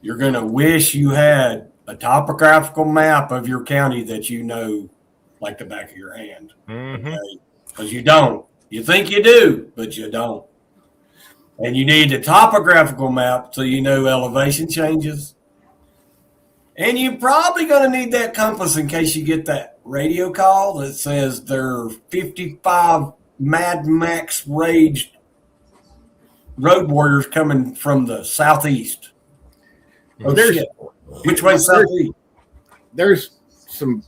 you're going to wish you had a topographical map of your county that you know like the back of your hand. Because you don't. You think you do, but you don't. And you need a topographical map so you know elevation changes. And you're probably going to need that compass in case you get that radio call that says there are 55 Mad Max raged road warriors coming from the southeast. Oh, shit. Which way southeast? There's some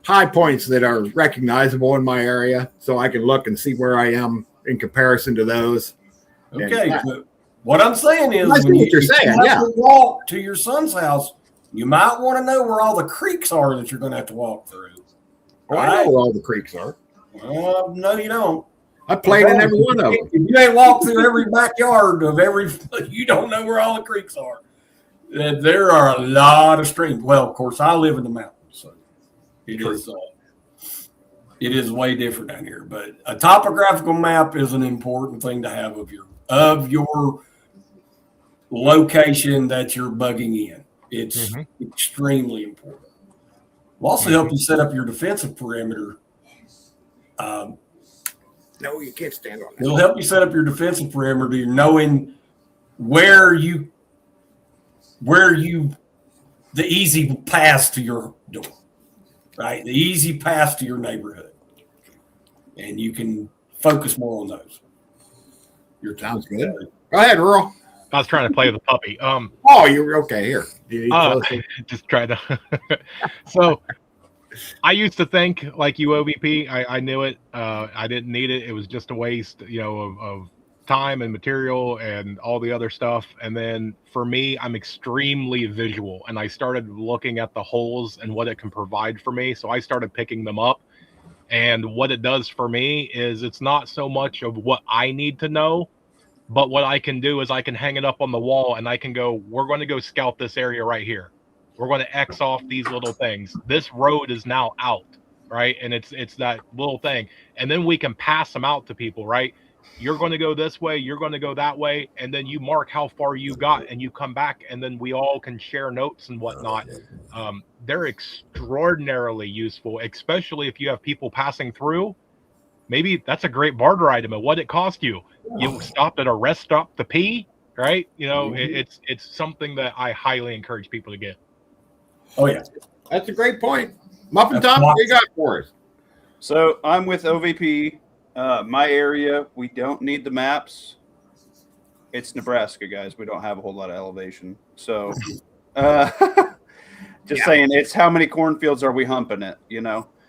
high points that are recognizable in my area, so I can look and see where I am in comparison to those. Okay, but what I'm saying is, I see what you're saying. You have to walk to your son's house You might want to know where all the creeks are that you're going to have to walk through. Oh, I know where all the creeks are. Well, no, you don't. I played in every one of them. If you ain't walked through every backyard of every, you don't know where all the creeks are. There are a lot of streams. Well, of course, I live in the mountains, so it is way different down here. But a topographical map is an important thing to have of your location that you're bugging in. It's extremely important. Will also help you set up your defensive perimeter. No, you can't stand on that. It'll help you set up your defensive perimeter, knowing where the easy pass to your door, right? The easy pass to your neighborhood. And you can focus more on those. Sounds good. Go ahead, Earl. I was trying to play with the puppy. Oh, you're okay. Here. Just try to. So I used to think like you, OVP. I knew it. I didn't need it. It was just a waste, of time and material and all the other stuff. And then for me, I'm extremely visual, and I started looking at the holes and what it can provide for me. So I started picking them up. And what it does for me is it's not so much of what I need to know, but what I can do is I can hang it up on the wall and I can go, we're going to go scout this area right here. We're going to X off these little things. This road is now out, right? And it's that little thing. And then we can pass them out to people, right? You're going to go this way, you're going to go that way, and then you mark how far you got and you come back, and then we all can share notes and whatnot. They're extraordinarily useful, especially if you have people passing through. Maybe that's a great barter item. And what it cost you? You stopped at a rest stop to pee, right? It's something that I highly encourage people to get. Oh yeah, that's a great point. Muffin Top, what you got for us? So I'm with OVP. My area, we don't need the maps. It's Nebraska, guys. We don't have a whole lot of elevation. So just saying, it's how many cornfields are we humping it,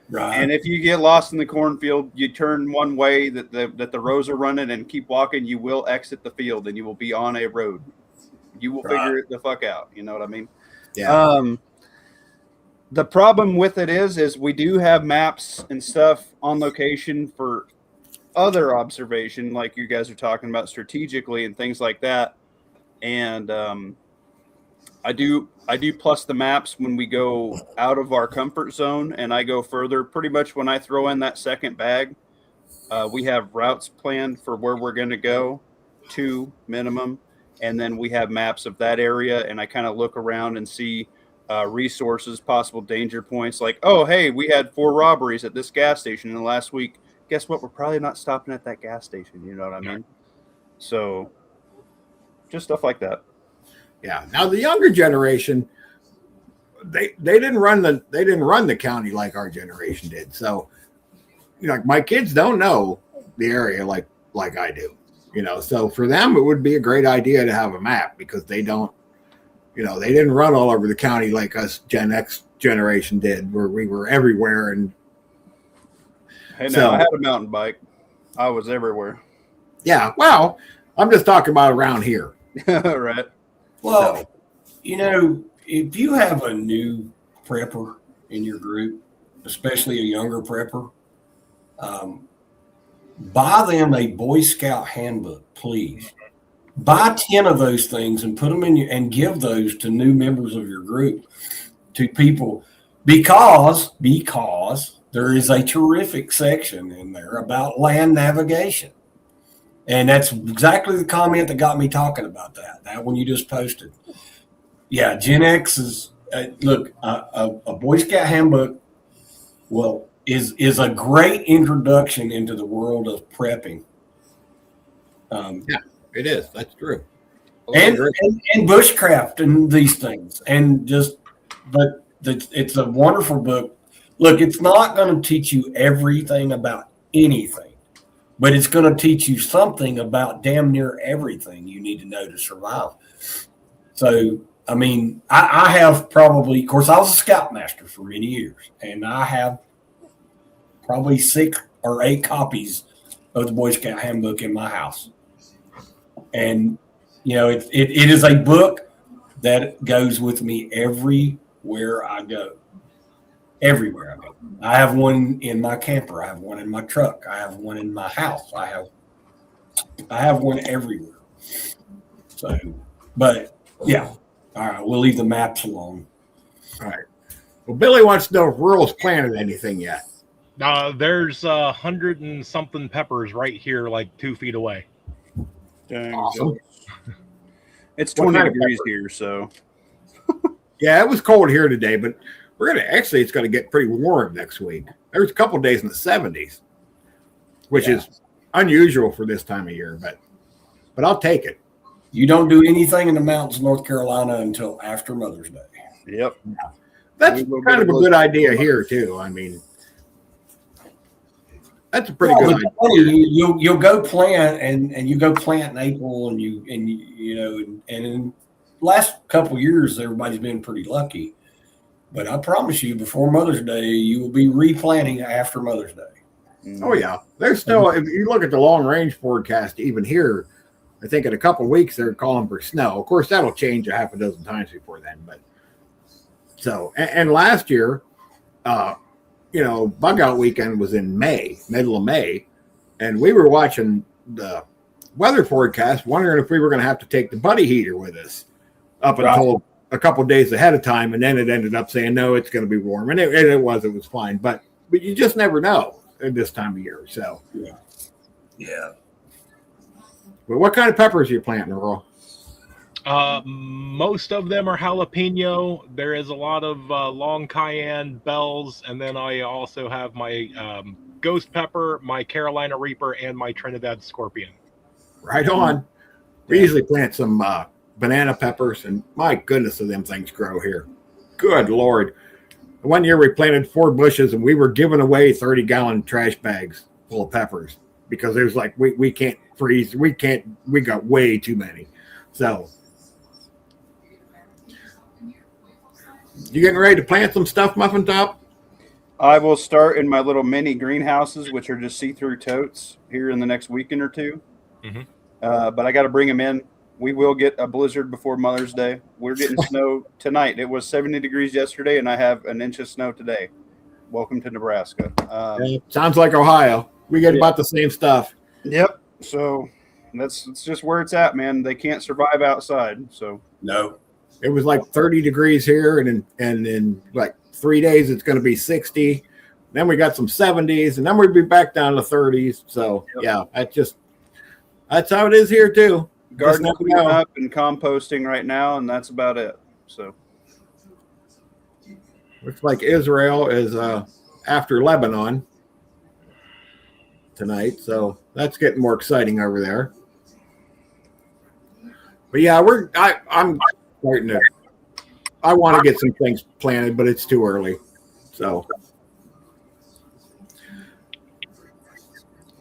Right. And if you get lost in the cornfield, you turn one way that the rows are running and keep walking, you will exit the field and you will be on a road. You will figure it the fuck out. You know what I mean? Yeah. The problem with it is we do have maps and stuff on location for other observation, like you guys are talking about strategically and things like that. And I do plus the maps when we go out of our comfort zone and I go further. Pretty much when I throw in that second bag, we have routes planned for where we're going to go, 2 minimum. And then we have maps of that area, and I kind of look around and see resources, possible danger points, like, oh, hey, we had 4 robberies at this gas station in the last week. Guess what? We're probably not stopping at that gas station. You know what I mean? So just stuff like that. Yeah. Now the younger generation, they didn't run the county like our generation did. So, my kids don't know the area like I do. So for them, it would be a great idea to have a map because they don't, they didn't run all over the county like us Gen X generation did, where we were everywhere. And hey, now I had a mountain bike. I was everywhere. Yeah. Well, I'm just talking about around here. Right. Well, if you have a new prepper in your group, especially a younger prepper, buy them a Boy Scout handbook, please. Buy 10 of those things and put them in and give those to new members of your group, to people, because there is a terrific section in there about land navigation. And that's exactly the comment that got me talking about that one you just posted. Yeah, Gen X is, look, a Boy Scout handbook, is a great introduction into the world of prepping. Yeah, it is. That's true. And bushcraft and these things. But it's a wonderful book. Look, it's not going to teach you everything about anything, but it's going to teach you something about damn near everything you need to know to survive. So, I mean, I have probably, of course, I was a scoutmaster for many years, and I have probably 6 or 8 copies of the Boy Scout handbook in my house. And, it is a book that goes with me everywhere I go. Everywhere I go. I have one in my camper. I have one in my truck. I have one in my house. I have one everywhere. So, but yeah. All right, we'll leave the maps alone. All right. Well, Billy wants to know if Rural's planted anything yet. There's 100 and something peppers right here, like 2 feet away. Dang. Awesome. It's What 20 kind of degrees pepper? here, so Yeah, it was cold here today, but it's going to get pretty warm next week. There's a couple days in the 70s, which is unusual for this time of year, but I'll take it. You don't do anything in the mountains of North Carolina until after Mother's Day. yep. That's We will kind get of a a good look. idea here too. I mean, that's a pretty Well, good it's idea. funny, you'll go plant and you go plant in April and in the last couple of years everybody's been pretty lucky. But I promise you, before Mother's Day, you will be replanting after Mother's Day. Oh yeah, there's still. If you look at the long range forecast, even here, I think in a couple of weeks they're calling for snow. Of course, that'll change a half a dozen times before then. But so and last year, bug out weekend was in May, middle of May, and we were watching the weather forecast, wondering if we were going to have to take the buddy heater with us up until a couple of days ahead of time, and then it ended up saying no, it's going to be warm, and it was fine, but you just never know at this time of year. So Yeah. but what kind of peppers are you planting, Earl? Most of them are jalapeno. There is a lot of long cayenne, bells, and then I also have my ghost pepper, my Carolina Reaper, and my Trinidad Scorpion. Right on. We usually plant some banana peppers, and my goodness, of them things grow here. Good Lord. One year we planted 4 bushes, and we were giving away 30-gallon trash bags full of peppers because it was like, we can't freeze. We got way too many. So you getting ready to plant some stuff, Muffin Top? I will start in my little mini greenhouses, which are just see-through totes, here in the next weekend or two. Mhm. But I got to bring them in. We will get a blizzard before Mother's Day. We're getting snow tonight. It was 70 degrees yesterday, and I have an inch of snow today. Welcome to Nebraska. Sounds like Ohio. We get about the same stuff. Yep. So it's just where it's at, man. They can't survive outside. So No. It was like 30 degrees here, and in like 3 days it's going to be 60. Then we got some 70s, and then we'll be back down to 30s. So yeah, that's how it is here too. garden Just cleaning never know. up and composting right now, and that's about it. So Looks like Israel is after Lebanon tonight, so that's getting more exciting over there. But yeah, I'm starting to. I want to get some things planted, but it's too early. So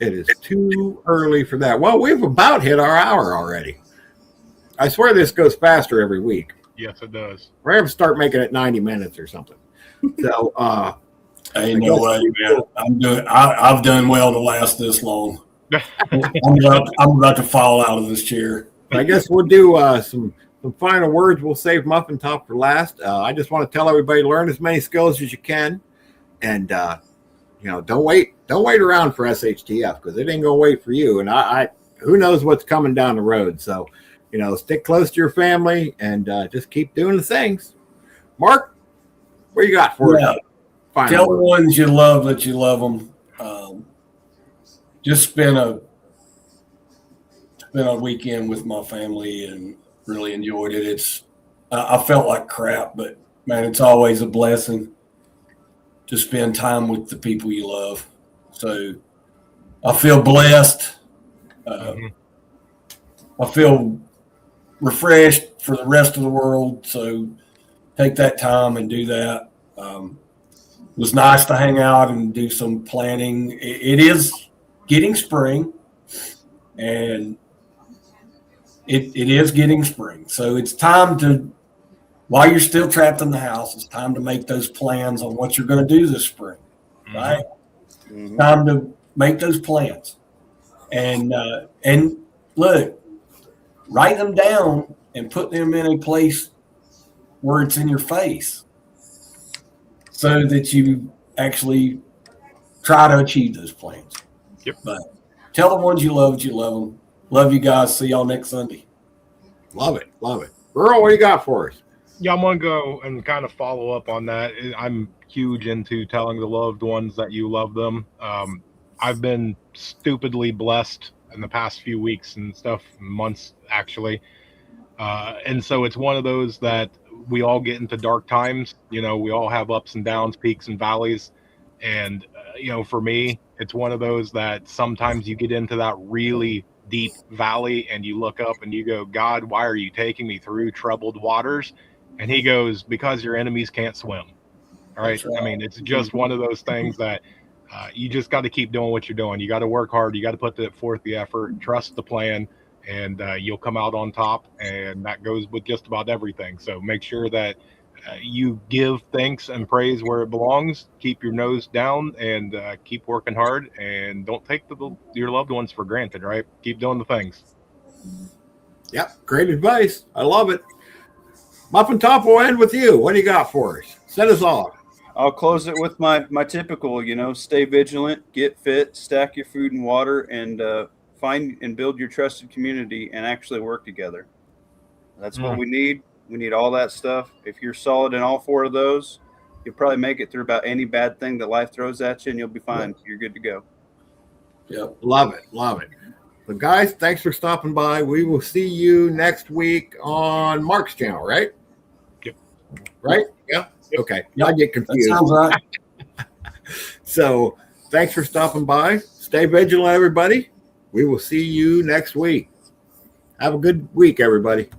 it is too early for that. Well, we've about hit our hour already. I swear this goes faster every week. Yes, it does. We're going to start making it 90 minutes or something. So, Ain't no way, man. I've done well to last this long. I'm about to fall out of this chair. I guess we'll do some final words. We'll save Muffin Top for last. I just want to tell everybody, learn as many skills as you can, and don't wait around for SHTF, because it ain't gonna wait for you. And I who knows what's coming down the road. So stick close to your family and just keep doing the things. Mark, what you got for us? Tell the ones you love that you love them. Just spend a weekend with my family and really enjoyed it. I felt like crap, but man, it's always a blessing to spend time with the people you love. So I feel blessed. I feel refreshed for the rest of the world. So take that time and do that. It was nice to hang out and do some planning. It is getting spring, and it is getting spring. So it's time to, while you're still trapped in the house, it's time to make those plans on what you're going to do this spring, right? mhm. Time to make those plans, and look, write them down and put them in a place where it's in your face so that you actually try to achieve those plans. Yep. But tell the ones you love that you love them. Love you guys. See y'all next Sunday. Love it. Love it. Earl, what do you got for us? Yeah, I'm gonna go and kind of follow up on that. I'm huge into telling the loved ones that you love them. I've been stupidly blessed in the past few weeks and stuff, months actually, and so it's one of those that we all get into dark times. You know, we all have ups and downs, peaks and valleys, and you know, for me, it's one of those that sometimes you get into that really deep valley and you look up and you go, God, why are you taking me through troubled waters? And he goes, because your enemies can't swim. All right. That's right. I mean, it's just one of those things that you just got to keep doing what you're doing. You got to work hard. You got to put forth the effort, trust the plan, and you'll come out on top. And that goes with just about everything. So make sure that you give thanks and praise where it belongs. Keep your nose down and keep working hard. And don't take your loved ones for granted, right? Keep doing the things. Yep. Great advice. I love it. Muffin Top will end with you. What do you got for us? Set us off. I'll close it with my typical, stay vigilant, get fit, stack your food and water, and find and build your trusted community and actually work together. That's what we need. We need all that stuff. If you're solid in all four of those, you'll probably make it through about any bad thing that life throws at you, and you'll be fine. You're good to go. Yep. Love it. Love it. So, guys, thanks for stopping by. We will see you next week on Mark's channel, right? Yep. Right? Yeah. Okay. Yep. I get That confused. sounds right. So, thanks for stopping by. Stay vigilant, everybody. We will see you next week. Have a good week, everybody.